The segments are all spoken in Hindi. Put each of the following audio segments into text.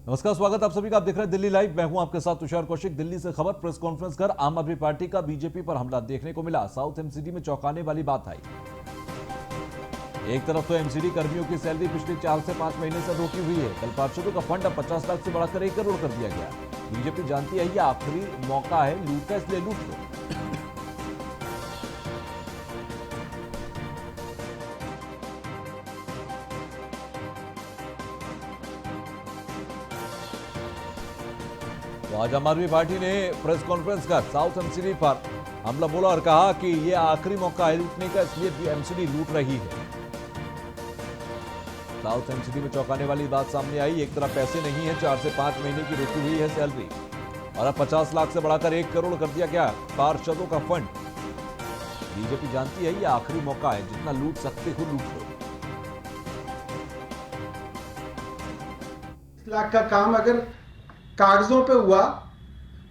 नमस्कार, स्वागत आप सभी का। आप देख रहे हैं दिल्ली लाइव। मैं हूं आपके साथ तुषार कौशिक। दिल्ली से खबर। प्रेस कॉन्फ्रेंस कर आम आदमी पार्टी का बीजेपी पर हमला देखने को मिला। साउथ एमसीडी में चौंकाने वाली बात आई। एक तरफ तो एमसीडी कर्मियों की सैलरी पिछले 4 से 5 महीने से रोकी हुई है। कल पार्षदों का फंड अब 50 लाख से बढ़ाकर 1 करोड़ कर दिया गया। बीजेपी जानती है यह आखिरी मौका है लूट का, इसलिए लूट लो। तो आज आम आदमी पार्टी ने प्रेस कॉन्फ्रेंस कर साउथ एमसीडी पर हमला बोला और कहा कि यह आखिरी मौका है लूटने का, इसलिए एमसीडी लूट रही है। साउथ एमसीडी में चौंकाने वाली बात सामने आई। एक तरफ पैसे नहीं है, 4 से 5 महीने की रुकी हुई है सैलरी, और अब 50 लाख से बढ़ाकर 1 करोड़ कर दिया गया पार्षदों का फंड। बीजेपी जानती है यह आखिरी मौका है, जितना लूट सकते हो लूट लो। लाख का काम अगर कागजों पे हुआ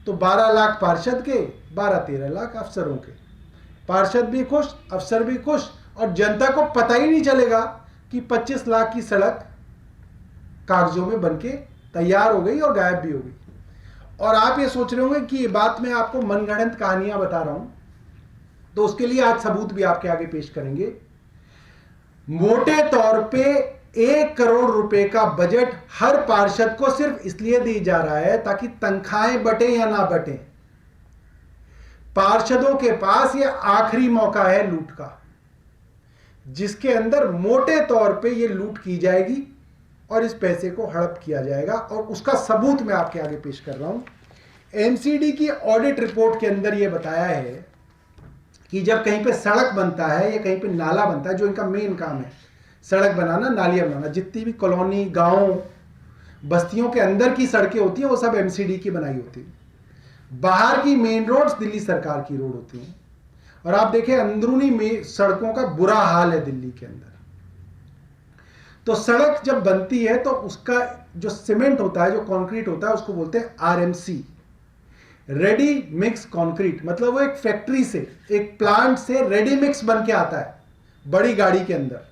तो 12 लाख पार्षद के, 12-13 लाख अफसरों के। पार्षद भी खुश, अफसर भी खुश, और जनता को पता ही नहीं चलेगा कि 25 लाख की सड़क कागजों में बनके तैयार हो गई और गायब भी हो गई। और आप ये सोच रहे होंगे कि ये बात मैं आपको मनगढ़ंत कहानियां बता रहा हूं, तो उसके लिए आज सबूत भी आपके आगे पेश करेंगे। मोटे तौर पे 1 करोड़ रुपए का बजट हर पार्षद को सिर्फ इसलिए दी जा रहा है ताकि तनख्वाहें बटे या ना बटे। पार्षदों के पास यह आखिरी मौका है लूट का, जिसके अंदर मोटे तौर पे यह लूट की जाएगी और इस पैसे को हड़प किया जाएगा। और उसका सबूत मैं आपके आगे पेश कर रहा हूं। एमसीडी की ऑडिट रिपोर्ट के अंदर यह बताया है कि जब कहीं पे सड़क बनता है या कहीं पे नाला बनता है, जो इनका मेन काम है, सड़क बनाना, नालियां बनाना, जितनी भी कॉलोनी, गांव, बस्तियों के अंदर की सड़कें होती हैं वो सब एमसीडी की बनाई होती है। बाहर की मेन रोड्स दिल्ली सरकार की रोड होती हैं। और आप देखें अंदरूनी में सड़कों का बुरा हाल है दिल्ली के अंदर। तो सड़क जब बनती है तो उसका जो सीमेंट होता है, जो कंक्रीट होता है, उसको बोलते हैं आरएमसी, रेडी मिक्स कंक्रीट। मतलब वो एक फैक्ट्री से, एक प्लांट से रेडी मिक्स बन के आता है बड़ी गाड़ी के अंदर।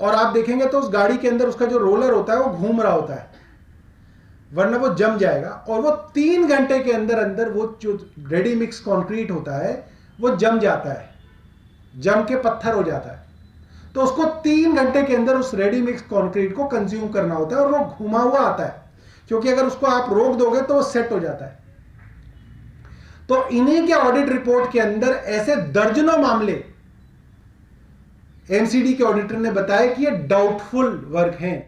और आप देखेंगे तो उस गाड़ी के अंदर उसका जो रोलर होता है वो घूम रहा होता है, वरना वो जम जाएगा। और वो 3 घंटे के अंदर अंदर वो जो रेडी मिक्स कंक्रीट होता है वो जम जाता है, जम के पत्थर हो जाता है। तो उसको 3 घंटे के अंदर उस रेडी मिक्स कंक्रीट को कंज्यूम करना होता है, और वो घुमा हुआ आता है, क्योंकि अगर उसको आप रोक दोगे तो वो सेट हो जाता है। तो इन्हीं के ऑडिट रिपोर्ट के अंदर ऐसे दर्जनों मामले एमसीडी के ऑडिटर ने बताया कि ये डाउटफुल वर्क हैं।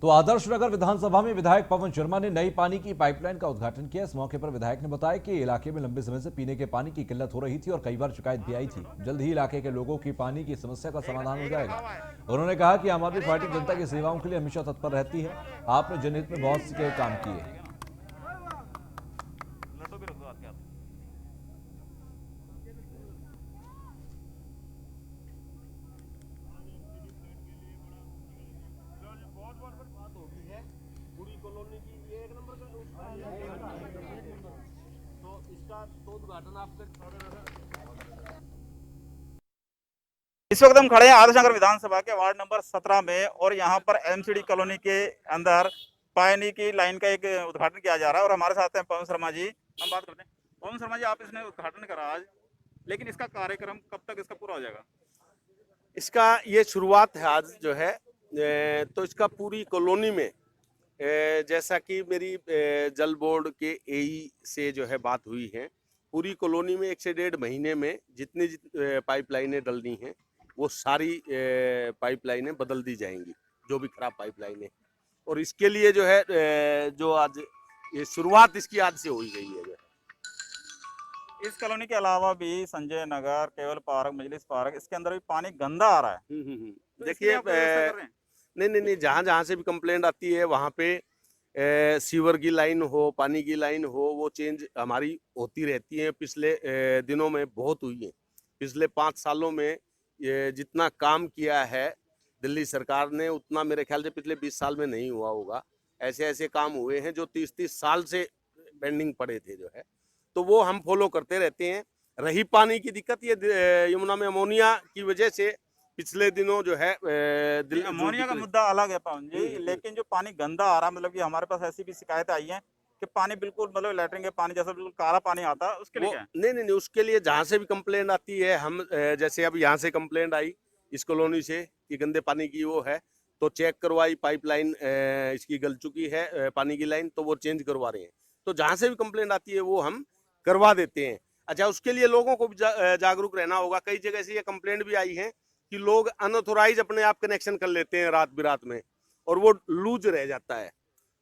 तो आदर्श नगर विधानसभा में विधायक पवन शर्मा ने नई पानी की पाइपलाइन का उद्घाटन किया। इस मौके पर विधायक ने बताया कि इलाके में लंबे समय से पीने के पानी की किल्लत हो रही थी और कई बार शिकायत भी आई थी। जल्द ही इलाके के लोगों की पानी की समस्या का समाधान हो जाएगा। उन्होंने कहा कि आम आदमी पार्टी जनता की सेवाओं के लिए हमेशा तत्पर रहती है। आपने जनहित में बहुत से काम किए हैं। पूरी कॉलोनी की ये 1 नंबर का तो इसका तो उद्घाटन आप इस वक्त हम खड़े हैं आदर्श नगर विधानसभा के वार्ड नंबर 17 में, और यहाँ पर एमसीडी कॉलोनी के अंदर पानी की लाइन का एक उद्घाटन किया जा रहा है। और हमारे साथ हैं पवन शर्मा जी। हम बात करते हैं। पवन शर्मा जी, आप इसने उद्घाटन करा आज, लेकिन इसका कार्यक्रम कब तक इसका पूरा हो जाएगा? इसका ये शुरुआत है आज जो है। तो इसका पूरी कॉलोनी में जैसा कि मेरी जल बोर्ड के एई से जो है बात हुई है, पूरी कॉलोनी में 1 से 1.5 महीने में जितनी पाइपलाइनें डलनी हैं वो सारी पाइपलाइनें बदल दी जाएंगी, जो भी खराब पाइपलाइनें। और इसके लिए जो है जो आज ये शुरुआत इसकी आज से हुई गई है। इस कॉलोनी के अलावा भी संजय नगर, केवल पार्क, मजलिस पार्क, इसके अंदर भी पानी गंदा आ रहा है। तो देखिए, नहीं, जहाँ से भी कंप्लेंट आती है वहाँ पे सीवर की लाइन हो, पानी की लाइन हो, वो चेंज हमारी होती रहती है। पिछले दिनों में बहुत हुई है। पिछले 5 सालों में ये जितना काम किया है दिल्ली सरकार ने, उतना मेरे ख्याल से पिछले 20 साल में नहीं हुआ होगा। ऐसे ऐसे काम हुए हैं जो 30-30 साल से पेंडिंग पड़े थे जो है, तो वो हम फॉलो करते रहते हैं। रही पानी की दिक्कत, ये यमुना में अमोनिया की वजह से पिछले दिनों जो है अमोनिया का मुद्दा अलग है पवन जी, लेकिन जो पानी गंदा आ रहा, मतलब कि हमारे पास ऐसी भी शिकायत आई है कि पानी बिल्कुल, मतलब लैट्रिन के पानी जैसा बिल्कुल काला पानी आता है, उसके लिए क्या है? नहीं, उसके लिए जहाँ से भी कंप्लेंट आती है, हम जैसे अब यहाँ से कंप्लेंट आई इस कॉलोनी से कि गंदे पानी की वो है, तो चेक करवाई, पाइपलाइन इसकी गल चुकी है पानी की लाइन, तो वो चेंज करवा रहे हैं। तो जहाँ से भी कंप्लेंट आती है वो हम करवा देते हैं। अच्छा, उसके लिए लोगों को भी जागरूक रहना होगा। कई जगह से ये कंप्लेंट भी आई है कि लोग अनऑथोराइज अपने आप कनेक्शन कर लेते हैं रात बिरात में, और वो लूज रह जाता है।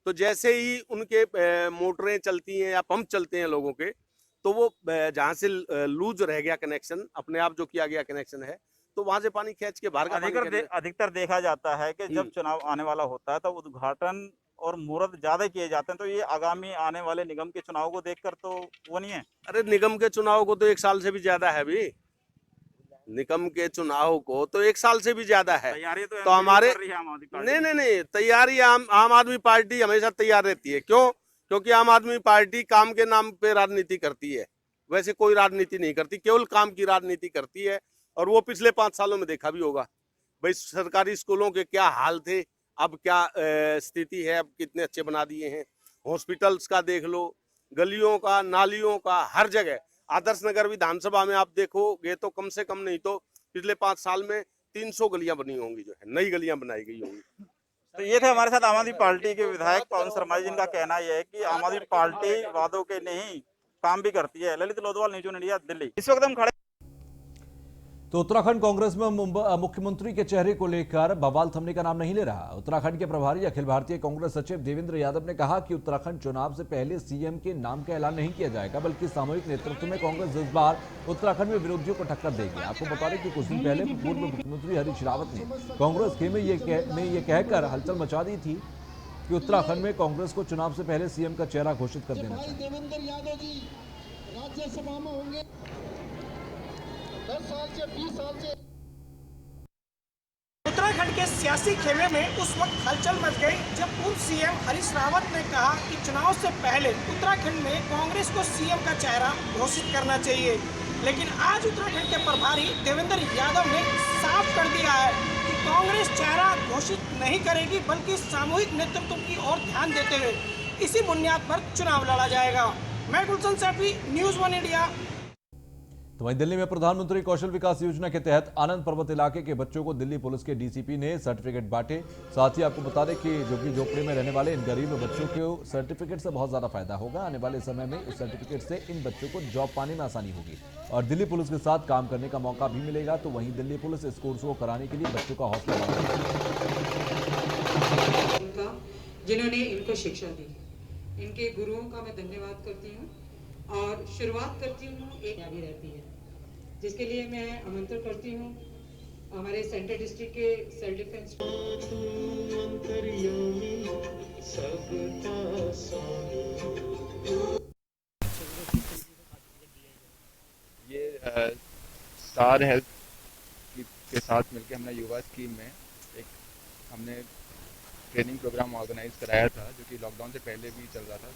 तो जैसे ही उनके मोटरें चलती हैं या पंप चलते हैं लोगों के, तो वो जहाँ से लूज रह गया कनेक्शन, अपने आप जो किया गया कनेक्शन है, तो वहां से पानी खींच के बाहर का पानी अधिकतर देखा जाता है कि जब चुनाव आने वाला होता है तो उद्घाटन और मुहूर्त ज्यादा किए जाते हैं, तो ये आगामी आने वाले निगम के चुनाव को देखकर तो वो नहीं है? अरे निगम के चुनाव को तो 1 साल से भी ज्यादा है अभी। निगम के चुनाव को तो 1 साल से भी ज्यादा है। तैयारी तो हमारे कर रही है आम आदमी पार्टी। नहीं, तैयारी आम आदमी पार्टी हमेशा तैयार रहती है। क्यों? क्योंकि आम आदमी पार्टी काम के नाम पे राजनीति करती है, वैसे कोई राजनीति नहीं करती, केवल काम की राजनीति करती है। और वो पिछले 5 सालों में देखा भी होगा भाई, सरकारी स्कूलों के क्या हाल थे, अब क्या स्थिति है, अब कितने अच्छे बना दिए हैं। हॉस्पिटल्स का देख लो, गलियों का, नालियों का, हर जगह। आदर्श नगर विधानसभा में आप देखोगे तो कम से कम नहीं तो पिछले 5 साल में 300 गलियां बनी होंगी, जो है नई गलियां बनाई गई होंगी। तो ये थे हमारे साथ आम आदमी पार्टी के विधायक पवन शर्मा जी, जिनका कहना यह है कि आम आदमी पार्टी वादों के नहीं काम भी करती है। Lalit Lodhwal, news 1 India, Delhi. इस वक्त हम खड़े तो उत्तराखंड कांग्रेस में मुख्यमंत्री के चेहरे को लेकर बवाल थमने का नाम नहीं ले रहा। उत्तराखंड के प्रभारी अखिल भारतीय कांग्रेस सचिव देवेंद्र यादव ने कहा कि उत्तराखंड चुनाव से पहले सीएम के नाम का ऐलान नहीं किया जाएगा, बल्कि सामूहिक नेतृत्व में कांग्रेस इस बार उत्तराखंड में विरोधियों को टक्कर देगी। आपको बता दें कि कुछ दिन पहले पूर्व मुख्यमंत्री हरीश रावत ने कांग्रेस के में ये कहकर हलचल मचा दी थी कि उत्तराखंड में कांग्रेस को चुनाव से पहले सीएम का चेहरा घोषित कर देना चाहिए। देवेंद्र यादव जी राज्यसभा में होंगे 10 साल से 20 साल से। उत्तराखंड के सियासी खेमे में उस वक्त हलचल मच गई जब पूर्व सीएम हरीश रावत ने कहा कि चुनाव से पहले उत्तराखंड में कांग्रेस को सीएम का चेहरा घोषित करना चाहिए। लेकिन आज उत्तराखंड के प्रभारी देवेंद्र यादव ने साफ कर दिया है कि कांग्रेस चेहरा घोषित नहीं करेगी, बल्कि सामूहिक नेतृत्व की ओर ध्यान देते हुए इसी बुनियाद पर चुनाव लड़ा जाएगा। मैं गुलशन सैफी, न्यूज़ 1 इंडिया। तो वहीं दिल्ली में प्रधानमंत्री कौशल विकास योजना के तहत आनंद पर्वत इलाके के बच्चों को दिल्ली पुलिस के डीसीपी ने सर्टिफिकेट बांटे। साथ ही आपको बता दें कि झुग्गी झोपड़ी में रहने वाले इन गरीब बच्चों को सर्टिफिकेट से बहुत ज्यादा फायदा होगा। आने वाले समय में इस सर्टिफिकेट से इन बच्चों को जॉब पाने में आसानी होगी और दिल्ली पुलिस के साथ काम करने का मौका भी मिलेगा। तो वहीं दिल्ली पुलिस इस कोर्स को कराने के लिए बच्चों का हौसला बढ़ाएगी, जिन्होंने इनको शिक्षा दी। इनके गुरुओं का मैं धन्यवाद करती हूँ और शुरुआत करती हूँ एक भी रहती है, जिसके लिए मैं आमंत्रण करती हूँ हमारे सेंट्रल डिस्ट्रिक्ट के सेल्फ डिफेंस। ये स्टार हेल्थ के साथ मिलकर हमने युवा स्कीम में हमने ट्रेनिंग प्रोग्राम ऑर्गेनाइज कराया था, जो कि लॉकडाउन से पहले भी चल रहा था।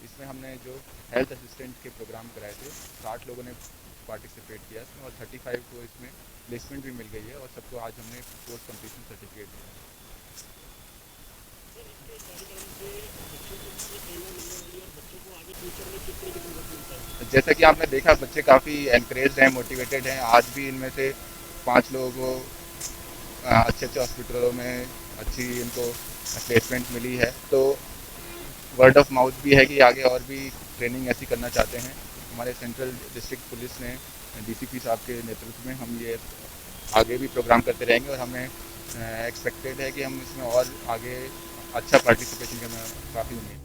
इसमें हमने जो हेल्थ असिस्टेंट के प्रोग्राम कराए थे, 60 लोगों ने पार्टिसिपेट किया इसमें और 35 को इसमें प्लेसमेंट भी मिल गई है और सबको आज हमने कोर्स कंप्लीशन सर्टिफिकेट दिया। जैसा कि आपने देखा, बच्चे काफ़ी एनकरेज्ड हैं, मोटिवेटेड हैं। आज भी इनमें से 5 लोगों को अच्छे हॉस्पिटलों में अच्छी इनको प्लेसमेंट मिली है। तो वर्ड ऑफ माउथ भी है कि आगे और भी ट्रेनिंग ऐसी करना चाहते हैं। हमारे सेंट्रल डिस्ट्रिक्ट पुलिस ने डीसीपी साहब के नेतृत्व में हम ये आगे भी प्रोग्राम करते रहेंगे और हमें एक्सपेक्टेड है कि हम इसमें और आगे अच्छा पार्टिसिपेशन करना काफ़ी उम्मीद।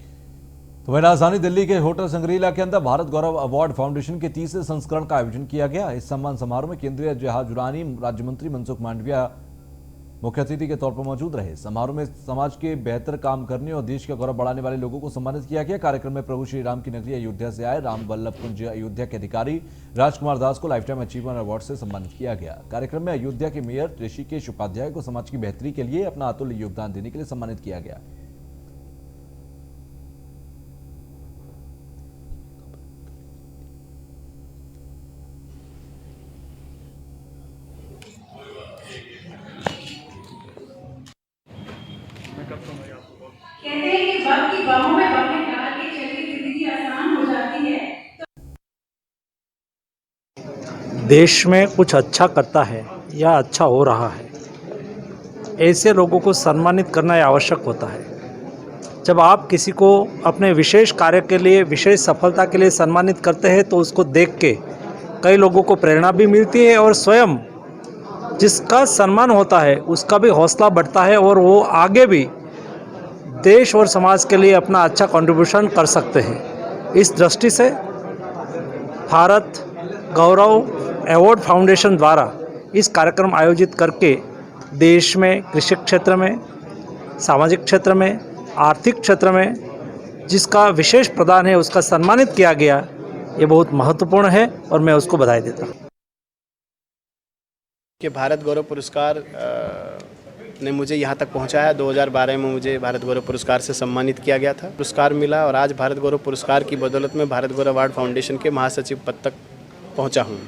तो वह राजधानी दिल्ली के होटल संग्रीला के अंदर भारत गौरव अवार्ड फाउंडेशन के 30वें संस्करण का आयोजन किया गया। इस सम्मान समारोह में केंद्रीय जहाज उड़ानी राज्य मंत्री मनसुख मांडविया मुख्य अतिथि के तौर पर मौजूद रहे। समारोह में समाज के बेहतर काम करने और देश का गौरव बढ़ाने वाले लोगों को सम्मानित किया गया। कार्यक्रम में प्रभु श्री राम की नगरी अयोध्या से आए राम वल्लभ कुंज अयोध्या के अधिकारी राजकुमार दास को लाइफ टाइम अचीवमेंट अवार्ड से सम्मानित किया गया। कार्यक्रम में अयोध्या के मेयर ऋषिकेश उपाध्याय को समाज की बेहतरी के लिए अपना अतुल्य योगदान देने के लिए सम्मानित किया गया। गाँव में बकेट डाल के चलिए जिंदगी आसान हो जाती है। देश में कुछ अच्छा करता है या अच्छा हो रहा है, ऐसे लोगों को सम्मानित करना आवश्यक होता है। जब आप किसी को अपने विशेष कार्य के लिए, विशेष सफलता के लिए सम्मानित करते हैं तो उसको देख के कई लोगों को प्रेरणा भी मिलती है और स्वयं जिसका सम्मान होता है उसका भी हौसला बढ़ता है और वो आगे भी देश और समाज के लिए अपना अच्छा कंट्रीब्यूशन कर सकते हैं। इस दृष्टि से भारत गौरव अवार्ड फाउंडेशन द्वारा इस कार्यक्रम आयोजित करके देश में कृषि क्षेत्र में, सामाजिक क्षेत्र में, आर्थिक क्षेत्र में जिसका विशेष प्रदान है उसका सम्मानित किया गया, ये बहुत महत्वपूर्ण है और मैं उसको बधाई देता हूँ। कि भारत गौरव पुरस्कार ने मुझे यहाँ तक पहुँचाया। 2012 में मुझे भारत गौरव पुरस्कार से सम्मानित किया गया था, पुरस्कार मिला और आज भारत गौरव पुरस्कार की बदौलत में भारत गौरव अवार्ड फाउंडेशन के महासचिव पद तक पहुँचा हूँ।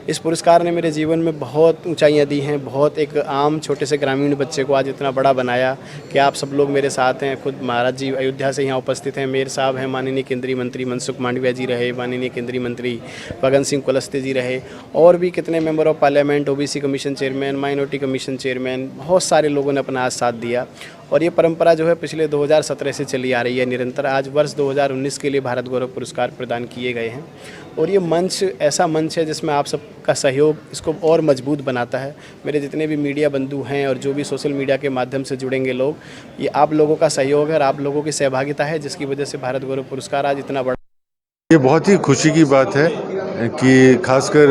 इस पुरस्कार ने मेरे जीवन में बहुत ऊंचाइयां दी हैं, बहुत एक आम छोटे से ग्रामीण बच्चे को आज इतना बड़ा बनाया कि आप सब लोग मेरे साथ हैं। खुद महाराज जी अयोध्या से यहाँ उपस्थित हैं, मेयर साहब हैं, माननीय केंद्रीय मंत्री मनसुख मांडविया जी रहे, माननीय केंद्रीय मंत्री फग्गन सिंह कुलस्ते जी रहे, और भी कितने member of parliament, OBC commission chairman, minority commission chairman, बहुत सारे लोगों ने अपना आज साथ दिया। और ये परंपरा जो है पिछले 2017 से चली आ रही है निरंतर। आज वर्ष 2019 के लिए भारत गौरव पुरस्कार प्रदान किए गए हैं और ये मंच ऐसा मंच है जिसमें आप सबका सहयोग इसको और मजबूत बनाता है। मेरे जितने भी मीडिया बंधु हैं और जो भी सोशल मीडिया के माध्यम से जुड़ेंगे लोग, ये आप लोगों का सहयोग है और आप लोगों की सहभागिता है जिसकी वजह से भारत गौरव पुरस्कार आज इतना बड़ा। ये बहुत ही खुशी की बात है कि खासकर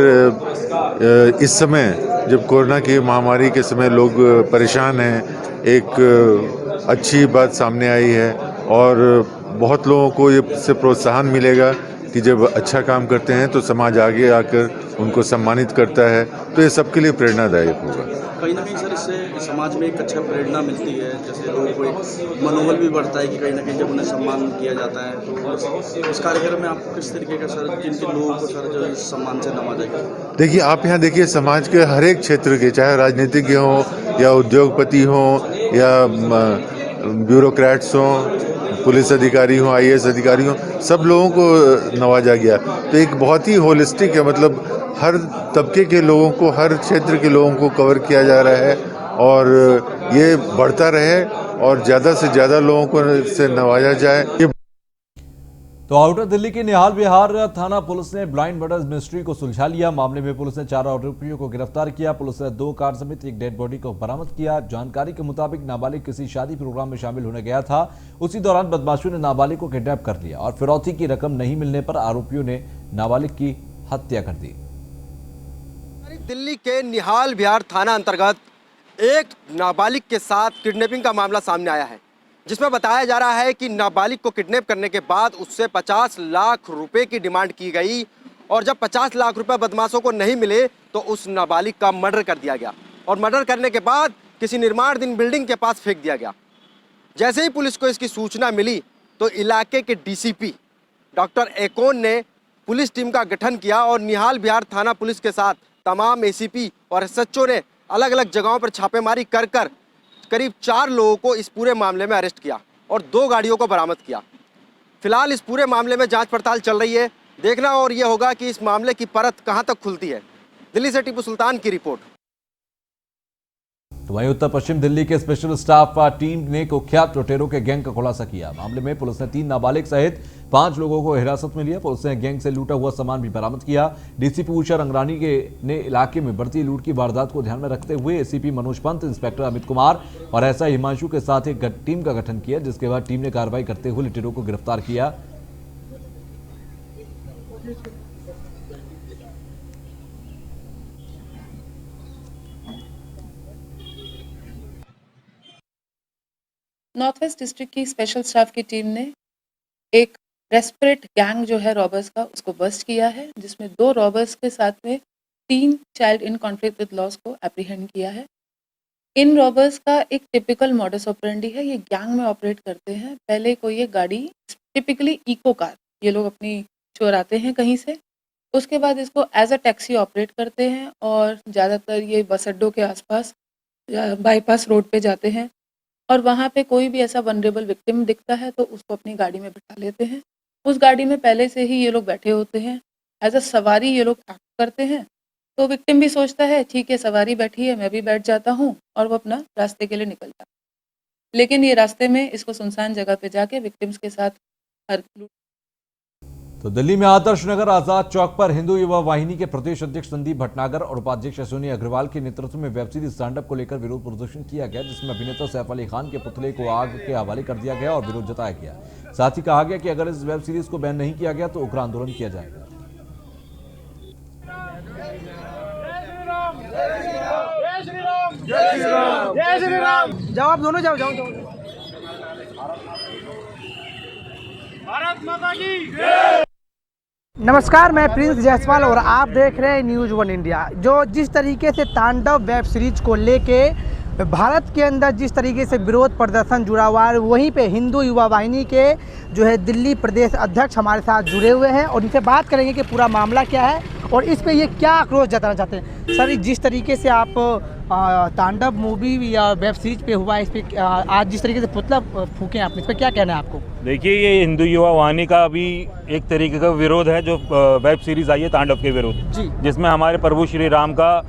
इस समय जब कोरोना की महामारी के समय लोग परेशान हैं, एक अच्छी बात सामने आई है और बहुत लोगों को ये से प्रोत्साहन मिलेगा कि जब अच्छा काम करते हैं तो समाज आगे आकर उनको सम्मानित करता है, तो ये सबके लिए प्रेरणादायक होगा। कहीं ना कहीं सर इससे समाज में एक अच्छा प्रेरणा मिलती है, जैसे लोगों को एक मनोबल भी बढ़ता है कि कहीं ना कहीं जब उन्हें सम्मान किया जाता है तो उस कार्यक्रम में आपको किस तरीके का सर किन किन लोगों को सर जो इस सम्मान से नवाजा गया? देखिए, आप यहाँ देखिए समाज के हर एक क्षेत्र के, चाहे राजनीतिज्ञ हों या उद्योगपति हों या ब्यूरोक्रेट्स हों, पुलिस अधिकारी हों, IAS अधिकारी हों, सब लोगों को नवाजा गया। तो एक बहुत ही होलिस्टिक है, मतलब हर तबके के लोगों को, हर क्षेत्र के लोगों को कवर किया जा रहा है और ये बढ़ता रहे और ज़्यादा से ज़्यादा लोगों को से नवाजा जाए। तो आउटर दिल्ली के निहाल विहार थाना पुलिस ने ब्लाइंड मर्डर मिस्ट्री को सुलझा लिया। मामले में पुलिस ने 4 आरोपियों को गिरफ्तार किया। पुलिस ने 2 कार समेत एक डेड बॉडी को बरामद किया। जानकारी के मुताबिक नाबालिग किसी शादी प्रोग्राम में शामिल होने गया था। उसी दौरान बदमाशों ने नाबालिग को किडनैप कर लिया और फिरौती की रकम नहीं मिलने पर आरोपियों ने नाबालिग की हत्या कर दी। दिल्ली के निहाल विहार थाना अंतर्गत एक नाबालिग के साथ किडनैपिंग का मामला सामने आया है, जिसमें बताया जा रहा है कि नाबालिग को किडनैप करने के बाद उससे 50 लाख रुपए की डिमांड की गई और जब 50 लाख रुपए बदमाशों को नहीं मिले तो उस नाबालिग का मर्डर कर दिया गया और मर्डर करने के बाद किसी निर्माणाधीन बिल्डिंग के पास फेंक दिया गया। जैसे ही पुलिस को इसकी सूचना मिली तो इलाके के DCP डॉक्टर एकोन ने पुलिस टीम का गठन किया और निहाल विहार थाना पुलिस के साथ तमाम ACP और SHO ने अलग अलग जगहों पर छापेमारी कर करीब 4 लोगों को इस पूरे मामले में अरेस्ट किया और 2 गाड़ियों को बरामद किया। फिलहाल इस पूरे मामले में जांच पड़ताल चल रही है। देखना और ये होगा कि इस मामले की परत कहां तक खुलती है। दिल्ली से टीपू सुल्तान की रिपोर्ट। तो वहीं उत्तर पश्चिम दिल्ली के स्पेशल स्टाफ टीम ने कुख्यात लुटेरों के गैंग का खुलासा किया। मामले में पुलिस ने 3 नाबालिग सहित 5 लोगों को हिरासत में लिया। पुलिस ने गैंग से लूटा हुआ सामान भी बरामद किया। DCP उषा रंगरानी ने इलाके में बढ़ती लूट की वारदात को ध्यान में रखते हुए ACP मनोज पंत, इंस्पेक्टर अमित कुमार और SI हिमांशु के साथ एक टीम का गठन किया, जिसके बाद टीम ने कार्रवाई करते हुए लुटेरों को गिरफ्तार किया। नॉर्थ वेस्ट डिस्ट्रिक्ट की स्पेशल स्टाफ की टीम ने एक डेस्परेट गैंग जो है रॉबर्स का, उसको बस्ट किया है, जिसमें 2 रॉबर्स के साथ में 3 child in conflict with laws को एप्रीहेंड किया है। इन रॉबर्स का एक टिपिकल मॉडस ऑपरेंडी है। ये गैंग में ऑपरेट करते हैं। पहले कोई ये गाड़ी, टिपिकली इको कार, ये लोग अपनी चोराते हैं कहीं से, उसके बाद इसको एज अ टैक्सी ऑपरेट करते हैं और ज़्यादातर ये बस अड्डों के आसपास या बाईपास रोड पे जाते हैं और वहाँ पे कोई भी ऐसा वनरेबल विक्टिम दिखता है तो उसको अपनी गाड़ी में बिठा लेते हैं। उस गाड़ी में पहले से ही ये लोग बैठे होते हैं, एज अ सवारी ये लोग एक्ट करते हैं। तो विक्टिम भी सोचता है ठीक है सवारी बैठी है, मैं भी बैठ जाता हूँ, और वो अपना रास्ते के लिए निकल जाता है। लेकिन ये रास्ते में इसको सुनसान जगह पे जाके विक्टिम्स के साथ तो दिल्ली में आदर्श नगर आजाद चौक पर हिंदू युवा वाहिनी के प्रदेश अध्यक्ष संदीप भटनागर और उपाध्यक्ष अश्विनी अग्रवाल के नेतृत्व में वेब सीरीज स्टैंड अप को लेकर विरोध प्रदर्शन किया गया, जिसमें अभिनेता सैफ अली खान के पुतले को आग के हवाले कर दिया गया और विरोध जताया गया। साथ ही कहा गया कि अगर इस वेब सीरीज को बैन नहीं किया गया तो उग्र आंदोलन किया जाएगा। जाओ आप दोनों जाओ जाओ जाओ। भारत माता की नमस्कार, मैं प्रिंस जायसवाल और आप देख रहे हैं न्यूज़ वन इंडिया। जो जिस तरीके से तांडव वेब सीरीज को लेके भारत के अंदर जिस तरीके से विरोध प्रदर्शन जुड़ा हुआ है, वहीं पे हिंदू युवा वाहिनी के जो है दिल्ली प्रदेश अध्यक्ष हमारे साथ जुड़े हुए हैं और इनसे बात करेंगे कि पूरा मामला क्या है और इस पे ये क्या आक्रोश जताना चाहते हैं। सर, जिस तरीके से आप तांडव मूवी या वेब सीरीज पे हुआ है, इस पे आज जिस तरीके से पुतला फूके आपने, इस पर क्या कहना है आपको? देखिए, ये हिंदू युवा वाहिनी का अभी एक तरीके का विरोध है जो वेब सीरीज आई है तांडव के विरोध, जिसमें हमारे प्रभु श्री राम का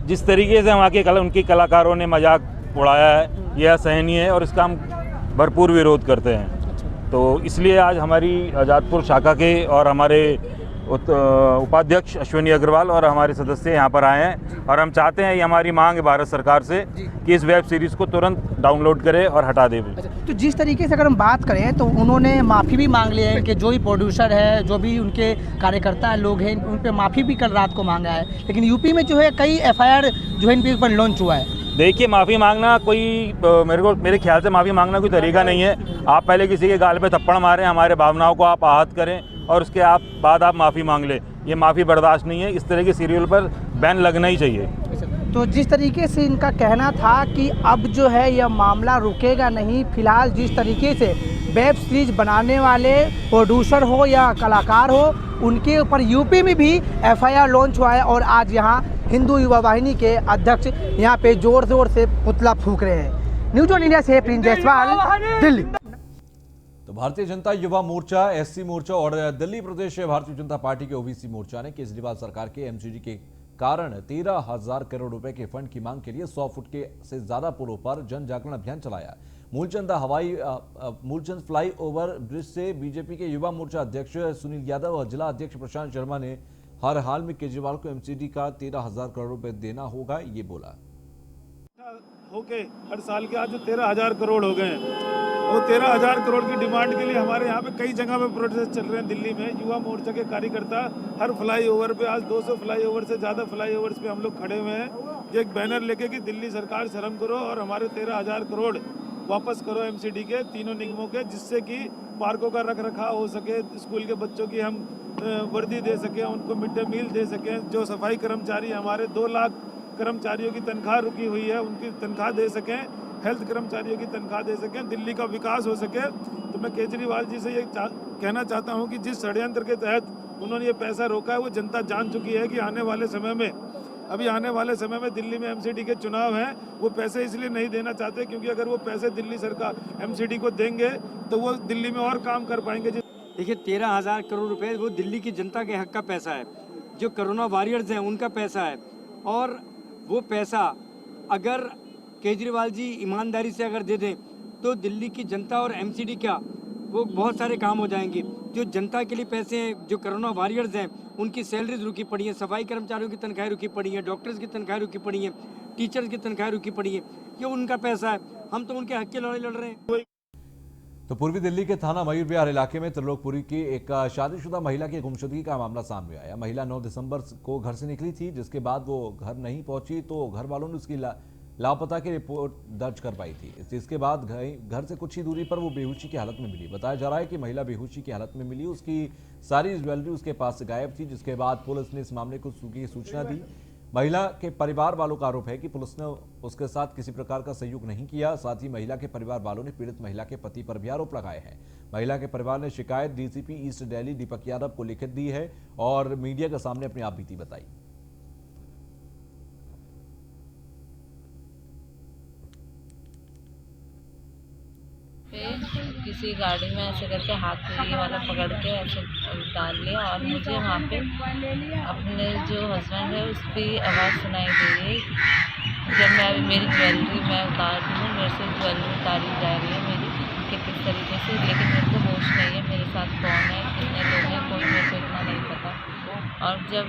जिस तरीके से उनके कलाकारों ने मजाक उड़ाया है, यह असहनीय है और इसका हम भरपूर विरोध करते हैं। तो इसलिए आज हमारी आज़ादपुर शाखा के और हमारे उपाध्यक्ष अश्विनी अग्रवाल और हमारे सदस्य यहाँ पर आए हैं और हम चाहते हैं, ये हमारी मांग है भारत सरकार से कि इस वेब सीरीज़ को तुरंत डाउनलोड करे और हटा दे। तो जिस तरीके से अगर हम बात करें तो उन्होंने माफ़ी भी मांग ली है कि जो भी प्रोड्यूसर है, जो भी उनके कार्यकर्ता लोग हैं, उन पर माफ़ी भी कल रात को मांगा है। लेकिन यूपी में जो है कई FIR जो है इनके ऊपर लॉन्च हुआ है। देखिए, माफ़ी मांगना कोई मेरे ख्याल से माफ़ी मांगना कोई तरीका नहीं है। आप पहले किसी के गाल पे थप्पड़ मारें, हमारे भावनाओं को आप आहत करें और उसके बाद आप माफ़ी मांग लें, ये माफ़ी बर्दाश्त नहीं है। इस तरह के सीरियल पर बैन लगना ही चाहिए। तो जिस तरीके से इनका कहना था कि अब जो है यह मामला रुकेगा नहीं, फिलहाल जिस तरीके से वेब सीरीज बनाने वाले प्रोड्यूसर हो या कलाकार हो, उनके ऊपर यूपी में भी FIR लॉन्च हुआ है और आज यहाँ हिंदू युवा वाहिनी के अध्यक्ष यहाँ पे जोर जोर से पुतला फूंक रहे हैं। न्यूज़ वन इंडिया से प्रिंस जायसवाल, दिल्ली। तो भारतीय जनता युवा मोर्चा, SC मोर्चा और दिल्ली प्रदेश भारतीय जनता पार्टी के OBC मोर्चा ने केजरीवाल सरकार के MCD के कारण 13,000 करोड़ रुपए के फंड की मांग के लिए 100 फुट के से ज्यादा पुलों पर जन जागरण अभियान चलाया। मूलचंद फ्लाई ओवर ब्रिज से बीजेपी के युवा मोर्चा अध्यक्ष सुनील यादव और जिला अध्यक्ष प्रशांत शर्मा ने हर हाल में केजरीवाल को MCD का 13,000 करोड़ रुपए देना होगा, ये बोला। होके हर साल के आज 13,000 करोड़ हो गए हैं और 13,000 करोड़ की डिमांड के लिए हमारे यहाँ पे कई जगह पे प्रोटेस्ट चल रहे हैं। दिल्ली में युवा मोर्चा के कार्यकर्ता हर फ्लाईओवर पे, आज 200 फ्लाईओवर से ज़्यादा फ्लाईओवर्स पे हम लोग खड़े हुए हैं, एक बैनर लेके कि दिल्ली सरकार शर्म करो और हमारे 13,000 करोड़ वापस करो MCD के तीनों निगमों के, जिससे कि पार्कों का रख रखाव हो सके, स्कूल के बच्चों की हम वर्दी दे सकें, उनको मिड डे मील दे सकें, जो सफाई कर्मचारी हमारे 2 लाख कर्मचारियों की तनख्वाह रुकी हुई है उनकी तनख्वाह दे सकें, हेल्थ कर्मचारियों की तनख्वाह दे सकें, दिल्ली का विकास हो सके। तो मैं केजरीवाल जी से ये कहना चाहता हूँ कि जिस षड्यंत्र के तहत उन्होंने ये पैसा रोका है वो जनता जान चुकी है कि आने वाले समय में दिल्ली में MCD के चुनाव हैं, वो पैसे इसलिए नहीं देना चाहते क्योंकि अगर वो पैसे दिल्ली सरकार MCD को देंगे तो वो दिल्ली में और काम कर पाएंगे। देखिए, 13,000 करोड़ रुपए वो दिल्ली की जनता के हक का पैसा है, जो कोरोना वॉरियर्स हैं उनका पैसा है और वो पैसा अगर केजरीवाल जी ईमानदारी से अगर दे दें तो दिल्ली की जनता और MCD क्या वो बहुत सारे काम हो जाएंगे। जो जनता के लिए पैसे हैं, जो कोरोना वॉरियर्स हैं उनकी सैलरीज रुकी पड़ी हैं, सफाई कर्मचारियों की तनख्वाहें रुकी पड़ी हैं, डॉक्टर्स की तनख्वाहें रुकी पड़ी हैं, टीचर्स की तनख्वाहें रुकी पड़ी हैं, ये उनका पैसा है। हम तो उनके हक की लड़ाई लड़ रहे हैं। तो पूर्वी दिल्ली के थाना मयूर विहार इलाके में त्रिलोकपुरी की एक शादीशुदा महिला की गुमशुदगी का मामला सामने आया। महिला 9 दिसंबर को घर से निकली थी, जिसके बाद वो घर नहीं पहुंची तो घर वालों ने उसकी लापता की रिपोर्ट दर्ज कर पाई थी। जिसके बाद घर से कुछ ही दूरी पर वो बेहोशी की हालत में मिली। बताया जा रहा है कि महिला बेहोशी की हालत में मिली, उसकी सारी ज्वेलरी उसके पास से गायब थी, जिसके बाद पुलिस ने इस मामले को की सूचना दी। महिला के परिवार वालों का आरोप है कि पुलिस ने उसके साथ किसी प्रकार का सहयोग नहीं किया। साथ ही महिला के परिवार वालों ने पीड़ित महिला के पति पर भी आरोप लगाए हैं। महिला के परिवार ने शिकायत DCP ईस्ट दिल्ली दीपक यादव को लिखित दी है और मीडिया के सामने अपनी आपबीती बताई। उसी गाड़ी में ऐसे करके हाथ ये वाला पकड़ के ऐसे डाल लिया और मुझे वहाँ पे अपने जो हस्बैंड है उसकी आवाज़ सुनाई दे रही है। जब मैं अभी मेरी ज्वेलरी मैं उतार रही हूँ, मेरे से ज्वेलरी उतारी जा रही है मेरी कि किस तरीके से, लेकिन मेरे को होश नहीं है मेरे साथ कौन है, कितने लोग हैं, कोई मेरे को इतना नहीं पता। और जब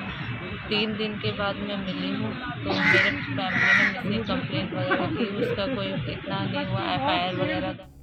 3 दिन के बाद मैं मिली हूँ तो मेरे फैमिली ने मिसिंग कंप्लेंट वगैरह की, उसका कोई इतना नहीं हुआ, FIR वगैरह